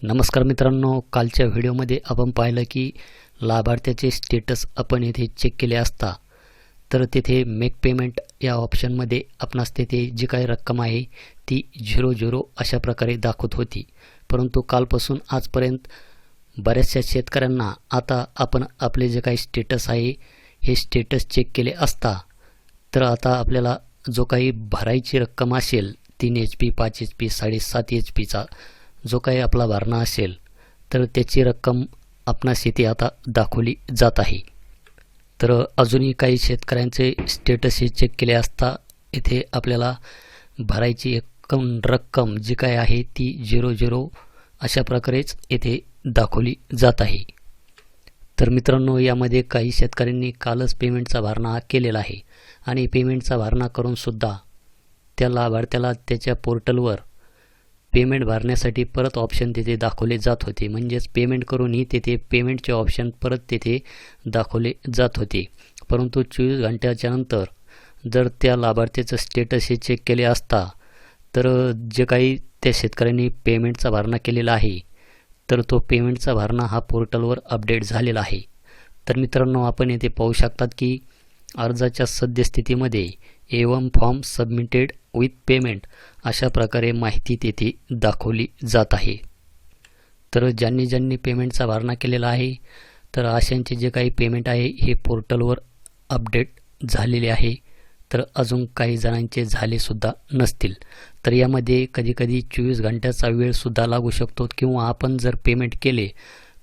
नमस्कार मित्रांनो, कालच्या व्हिडिओमध्ये आपण पाहिलं की लाभार्थ्याचे स्टेटस आपण येथे चेक केले असता तर तेथे मेक पेमेंट या ऑप्शनमध्ये आपणास तेथे जी काही रक्कम आहे ती 00 अशा प्रकारे दाखवत होती। परंतु कालपासून आजपर्यंत बऱ्याचशा शेतकऱ्यांना आता आपण आपले जे काही स्टेटस आहे हे स्टेटस चेक केले असता तर आता आपल्याला जो काही भरायची रक्कम असेल 3 HP 5 HP 7.5 HP जो काही आपला भरणा असेल तर त्याची रक्कम आपणास इथे आता दाखवली जात आहे। तर अजूनही काही शेतकऱ्यांचे स्टेटस हे चेक केले असता इथे आपल्याला भरायची रक्कम जी काय आहे ती 00 अशा प्रकारेच इथे दाखवली जात आहे। तर मित्रांनो, यामध्ये काही शेतकऱ्यांनी कालच पेमेंटचा भरणा केलेला आहे आणि पेमेंटचा भरणा करून सुद्धा त्या लाभार्थ्याला त्याच्या पोर्टलवर पेमेंट भरण्यासाठी परत ऑप्शन तिथे दाखवले जात होते। म्हणजेच पेमेंट करूनही तिथे पेमेंटचे ऑप्शन परत तिथे दाखवले जात होते। परंतु 24 घंट्याच्या नंतर जर त्या लाभार्थीचं स्टेटस हे चेक केले असता तर जे काही त्या शेतकऱ्यांनी पेमेंटचा भरणा केलेला आहे तर तो पेमेंटचा भरणा हा पोर्टलवर अपडेट झालेला आहे। तर मित्रांनो, आपण येथे पाहू शकतात की अर्जाच्या सद्यस्थितीमध्ये A1 form submitted with payment अशा प्रकारे माहिती तेथे दाखवली जात आहे। तर ज्यांनी पेमेंटचा भरणा केलेला आहे तर अशांचे जे काही पेमेंट आहे हे पोर्टलवर अपडेट झालेले आहे। तर अजून काही जणांचे झाले सुद्धा नसतील। तर यामध्ये कधीकधी 24 घंट्याचा वेळ सुद्धा लागू शकतो किंवा आपण जर पेमेंट केले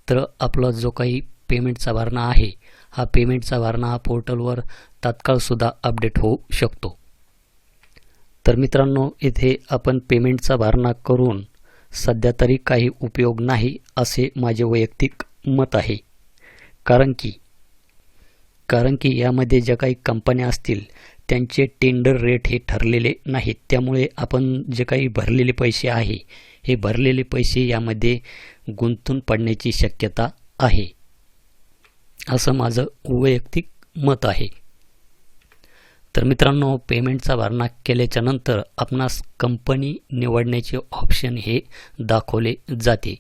तर आपला जो काही पेमेंटचा भरणा आहे हा पेमेंटचा भरणा हा पोर्टलवर तात्काळ सुद्धा अपडेट होऊ शकतो। तर मित्रांनो, इथे आपण पेमेंटचा भरणा करून सध्या तरी काही उपयोग नाही असे माझे वैयक्तिक मत आहे। कारण की यामध्ये ज्या काही कंपन्या असतील त्यांचे टेंडर रेट हे ठरलेले नाहीत। त्यामुळे आपण जे काही भरलेले पैसे आहे हे भरलेले पैसे यामध्ये गुंतून पडण्याची शक्यता आहे असं माझं वैयक्तिक मत आहे। तर मित्रांनो, पेमेंटचा भरणा केल्याच्या नंतर आपणास कंपनी निवडण्याचे ऑप्शन हे दाखवले जाते।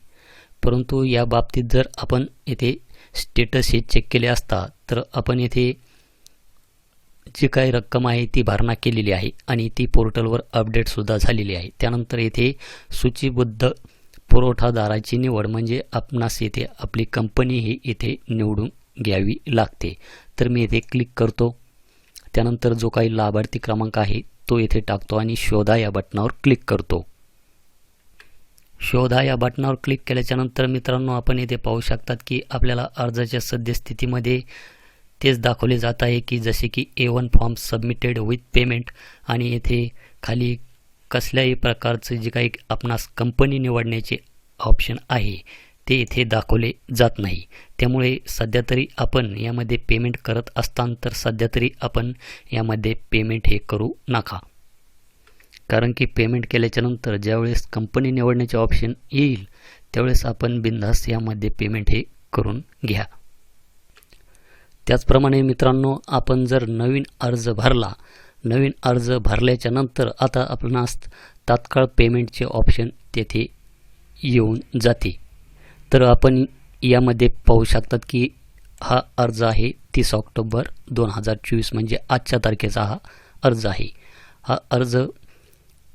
परंतु या बाबतीत जर आपण येथे स्टेटस हे चेक केले असता तर आपण येथे जी काही रक्कम आहे ती भरणा केलेली आहे आणि ती पोर्टलवर अपडेट सुद्धा झालेली आहे। त्यानंतर येथे सूचीबद्ध पुरवठादाराची निवड म्हणजे आपणास येथे आपली कंपनी ही इथे निवडून घ्यावी लागते। तर मी येथे क्लिक करतो। त्यानंतर जो काही लाभार्थी क्रमांक आहे तो येथे टाकतो आणि शोधा या बटनावर क्लिक करतो। शोधा या बटनावर क्लिक केल्याच्या नंतर मित्रांनो, आपण येथे पाहू शकतात की आपल्याला अर्जाच्या सद्यस्थितीमध्ये तेच दाखवले जात आहे की जसे की A1 form submitted with payment आणि येथे खाली कसल्याही प्रकारचे जे काही आपणास कंपनी निवडण्याचे ऑप्शन आहे ते इथे दाखवले जात नाही। त्यामुळे सध्या तरी आपण यामध्ये पेमेंट करत असताना तर सध्या तरी आपण यामध्ये पेमेंट हे करू नका। कारण की पेमेंट केल्याच्या नंतर ज्यावेळेस कंपनी निवडण्याचे ऑप्शन येईल त्यावेळेस आपण बिनधास्त यामध्ये पेमेंट हे करून घ्या। त्याचप्रमाणे मित्रांनो, आपण जर नवीन अर्ज भरल्याच्या नंतर आता आपणास तात्काळ पेमेंटचे ऑप्शन तेथे येऊन जाते। तर आपण यामध्ये पाहू शकतात की हा अर्ज आहे 30 ऑक्टोबर 2024 म्हणजे आजच्या तारखेचा हा अर्ज आहे। हा अर्ज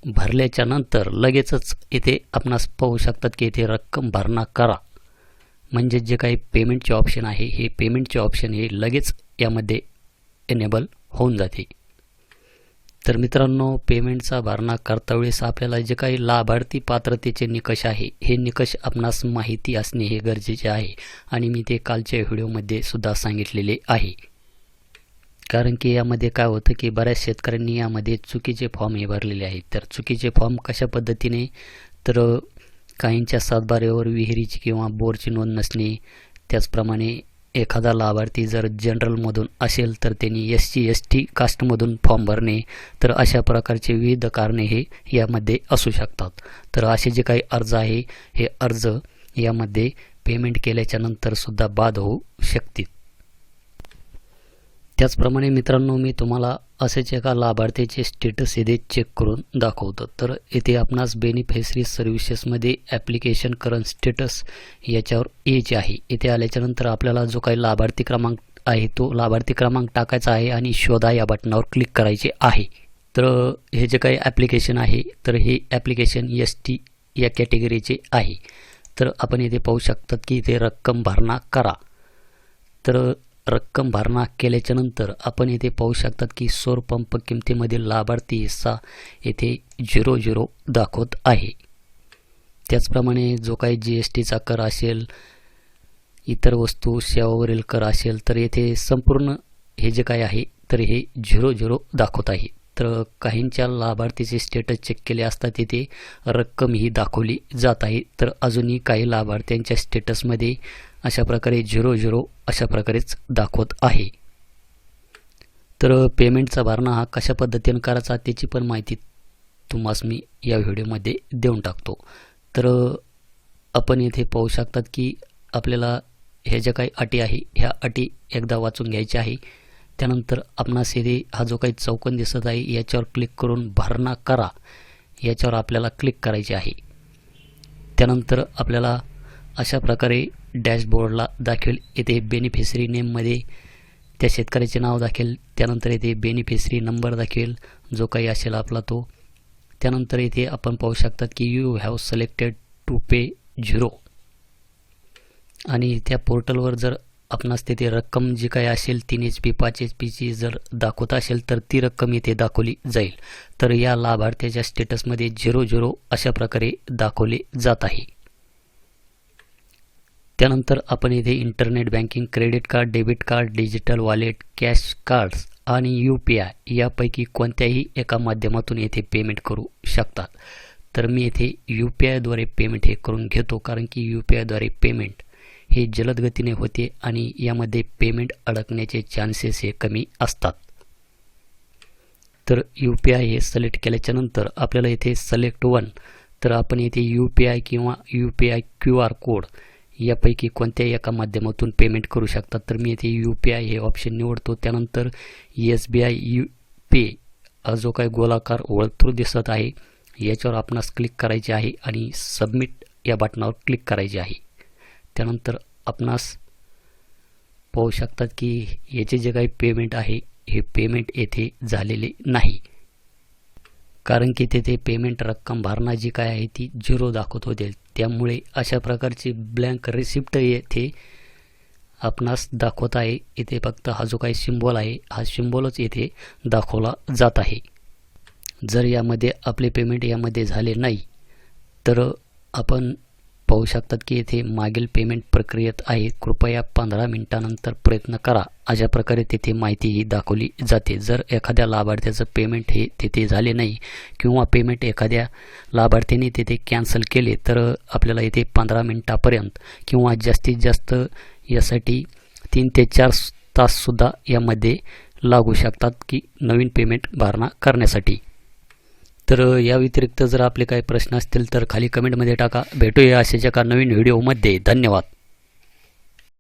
भरल्याच्या नंतर लगेचच इथे आपणास पाहू शकतात की इथे रक्कम भरणा करा म्हणजे जे काही पेमेंटचे ऑप्शन आहे हे पेमेंटचे ऑप्शन हे लगेच यामध्ये एनेबल होऊन जाते। तर मित्रांनो, पेमेंटचा भरणा करता वेळेस आपल्याला जे काही लाभार्थी पात्रतेचे निकष आहे हे निकष आपणास माहिती असणे हे गरजेचे आहे आणि मी ते कालच्या व्हिडिओमध्ये सुद्धा सांगितलेले आहे। कारण की यामध्ये काय होतं की बऱ्याच शेतकऱ्यांनी यामध्ये चुकीचे फॉर्म हे भरलेले आहेत। तर चुकीचे फॉर्म कशा पद्धतीने, तर काहींच्या सातबाऱ्यावर विहिरीची किंवा बोरची नोंद नसणे, त्याचप्रमाणे एखादा लाभार्थी जर जनरलमधून असेल तर त्यांनी SC ST कास्टमधून फॉर्म भरणे, तर अशा प्रकारचे विविध कारणे हे यामध्ये असू शकतात। तर असे जे काही अर्ज आहे हे अर्ज यामध्ये पेमेंट केल्याच्या नंतर सुद्धा बाद होऊ शकतील। त्याचप्रमाणे मित्रांनो, मी तुम्हाला असेच एका लाभार्थीचे स्टेटस येथे चेक करून दाखवतो. तर येथे आपणास बेनिफिशरी सर्व्हिसेसमध्ये ॲप्लिकेशन करंट स्टेटस याच्यावर यायचे आहे. इथे आल्याच्यानंतर आपल्याला जो काही लाभार्थी क्रमांक आहे तो लाभार्थी क्रमांक टाकायचा आहे आणि शोधा या बटनावर क्लिक करायचे आहे. तर हे जे काही ॲप्लिकेशन आहे तर हे ॲप्लिकेशन ST या कॅटेगरीचे आहे. तर आपण इथे पाहू शकतात की इथे रक्कम भरणा करा. तर रक्कम भरणा केल्याच्या नंतर आपण इथे पाहू शकतात की सौर पंप किमतीमधील लाभार्थी हिस्सा येथे 00 दाखवत आहे. त्याचप्रमाणे जो काही GSTचा कर असेल, इतर वस्तू सेवावरील कर असेल तर येथे संपूर्ण हे जे काही आहे तर हे 00 दाखवत आहे. तर काहींच्या लाभार्थीचे स्टेटस चेक केले असता तिथे रक्कम ही दाखवली जात आहे. तर अजूनही काही लाभार्थ्यांच्या स्टेटसमध्ये अशा प्रकारे 00 अशा प्रकारेच दाखवत आहे. तर पेमेंटचा भरणा हा कशा पद्धतीने करायचा त्याची पण माहिती तुम्हास मी या व्हिडिओमध्ये देऊन टाकतो. तर आपण येथे पाहू शकतात की आपल्याला ह्या ज्या काही अटी आहे ह्या अटी एकदा वाचून घ्यायच्या आहे. त्यानंतर आपणास येथे हा जो काही चौकोन दिसत आहे याच्यावर क्लिक करून भरणा करा याच्यावर आपल्याला क्लिक करायचे आहे. त्यानंतर आपल्याला अशा प्रकारे डॅशबोर्डला दाखवेल. येथे बेनिफिशरी नेममध्ये त्या शेतकऱ्याचे नाव दाखवेल. त्यानंतर येथे बेनिफिशरी नंबर दाखवेल जो काही असेल आपला तो. त्यानंतर येथे आपण पाहू शकतात की यू हॅव सिलेक्टेड टू पे 0 आणि त्या पोर्टलवर जर आपणास तेथे रक्कम जी काही असेल 3 HP 5 HPची जर दाखवत असेल तर ती रक्कम येथे दाखवली जाईल. तर या लाभार्थ्याच्या स्टेटसमध्ये 00 अशा प्रकारे दाखवले जात आहे. त्यानंतर आपण येथे internet banking, credit card, debit card, digital wallet, cash cards आणि UPI यापैकी कोणत्याही एका माध्यमातून येथे पेमेंट करू शकतात. तर मी येथे UPIद्वारे पेमेंट हे करून घेतो कारण की UPIद्वारे पेमेंट हे जलद गतीने होते आणि यामध्ये पेमेंट अडकण्याचे चान्सेस हे कमी असतात. तर UPI हे सिलेक्ट केल्याच्या नंतर आपल्याला येथे सिलेक्ट वन, तर आपण येथे UPI किंवा UPI QR कोड यापैकी कोणत्याही एका माध्यमातून पेमेंट करू शकतात. तर मी येथे UPI हे ऑप्शन निवडतो. त्यानंतर SBI पे जो काही गोलाकार वर्तुळ दिसत आहे याच्यावर आपणास क्लिक करायचे आहे आणि सबमिट या बटनावर क्लिक करायचे आहे. त्यानंतर आपणास पाहू शकतात की याचे जे काही पेमेंट आहे हे पेमेंट येथे झालेले नाही कारण की तेथे पेमेंट रक्कम भरणा जी काय आहे ती 0 दाखवत होते. त्यामुळे अशा प्रकारची ब्लँक रिसिप्ट येथे आपणास दाखवत आहे. इथे फक्त हा जो काही सिम्बॉल आहे हा सिम्बॉलच येथे दाखवला जात आहे. जर यामध्ये आपले पेमेंट यामध्ये झाले नाही तर आपण पाहू शकतात की येथे मागील पेमेंट प्रक्रियेत आहे, कृपया 15 मिनिटांनंतर प्रयत्न करा अशा प्रकारे तेथे माहितीही दाखवली जाते. जर एखाद्या लाभार्थ्याचं पेमेंट हे तेथे झाले नाही किंवा पेमेंट एखाद्या लाभार्थीने तेथे कॅन्सल केले तर आपल्याला येथे 15 मिनिटापर्यंत किंवा जास्तीत जास्त यासाठी 3 ते 4 ताससुद्धा यामध्ये लागू शकतात की नवीन पेमेंट भरणा करण्यासाठी. तर या व्यतिरिक्त जर आपले काही प्रश्न असतील तर खाली कमेंटमध्ये टाका. भेटूया अशाच एका नवीन व्हिडिओमध्ये. धन्यवाद.